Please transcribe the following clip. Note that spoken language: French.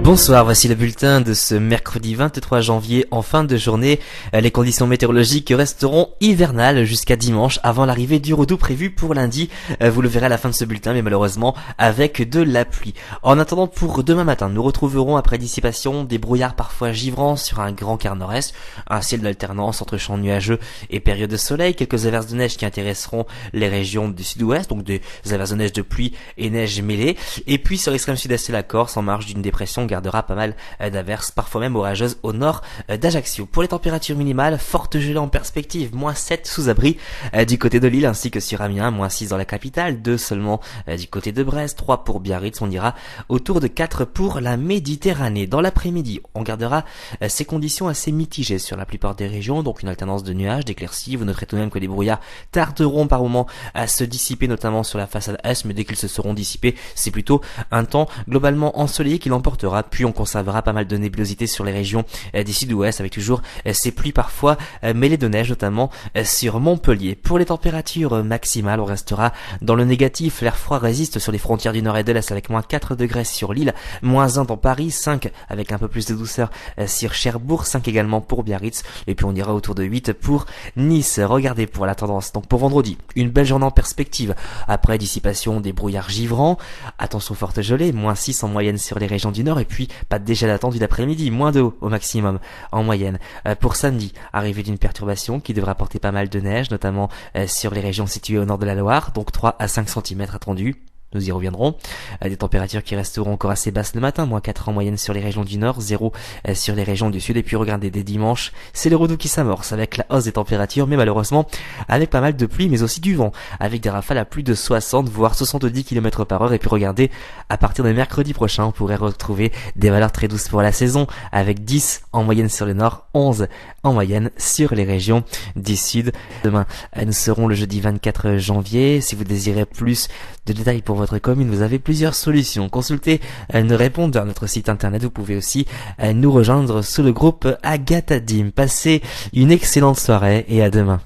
Bonsoir, voici le bulletin de ce mercredi 23 janvier en fin de journée. Les conditions météorologiques resteront hivernales jusqu'à dimanche avant l'arrivée du redoux prévu pour lundi. Vous le verrez à la fin de ce bulletin, mais malheureusement avec de la pluie. En attendant, pour demain matin, nous retrouverons après dissipation des brouillards parfois givrants sur un grand quart nord-est, un ciel d'alternance entre champs nuageux et périodes de soleil, quelques averses de neige qui intéresseront les régions du sud-ouest, donc des averses de neige de pluie et neige mêlée. Et puis sur l'extrême sud-est et la Corse, en marge d'une dépression, gardera pas mal d'averses, parfois même orageuses au nord d'Ajaccio. Pour les températures minimales, forte gelée en perspective, -7 sous abri du côté de Lille ainsi que sur Amiens, -6 dans la capitale, 2 seulement du côté de Brest, 3 pour Biarritz, on ira autour de 4 pour la Méditerranée. Dans l'après-midi, on gardera ces conditions assez mitigées sur la plupart des régions, donc une alternance de nuages, d'éclaircies. Vous noterez tout de même que les brouillards tarderont par moments à se dissiper, notamment sur la façade est, mais dès qu'ils se seront dissipés, c'est plutôt un temps globalement ensoleillé qui l'emportera. Puis on conservera pas mal de nébulosité sur les régions du sud-ouest, avec toujours ces pluies parfois mêlées de neige, notamment sur Montpellier. Pour les températures maximales, on restera dans le négatif. L'air froid résiste sur les frontières du nord et de l'est avec -4 degrés sur Lille, -1 dans Paris, 5 avec un peu plus de douceur sur Cherbourg, 5 également pour Biarritz, et puis on ira autour de 8 pour Nice. Regardez pour la tendance. Donc pour vendredi, une belle journée en perspective après dissipation des brouillards givrants. Attention, forte gelée, -6 en moyenne sur les régions du nord, et puis pas de dégel attendu l'après-midi, -2 au maximum en moyenne. Pour samedi, arrivée d'une perturbation qui devra apporter pas mal de neige, notamment sur les régions situées au nord de la Loire, donc 3 à 5 cm attendus. Nous y reviendrons. Des températures qui resteront encore assez basses le matin, -4 en moyenne sur les régions du nord, 0 sur les régions du sud. Et puis regardez, dès dimanche, c'est le redoux qui s'amorce avec la hausse des températures, mais malheureusement avec pas mal de pluie, mais aussi du vent, avec des rafales à plus de 60 voire 70 km par heure. Et puis regardez, à partir de mercredi prochain, on pourrait retrouver des valeurs très douces pour la saison, avec 10 en moyenne sur le nord, 11 en moyenne sur les régions du sud. Demain, nous serons le jeudi 24 janvier. Si vous désirez plus de détails pour votre commune, vous avez plusieurs solutions. Consultez nos répondeurs à notre site internet. Vous pouvez aussi nous rejoindre sous le groupe Agathadim. Passez une excellente soirée et à demain.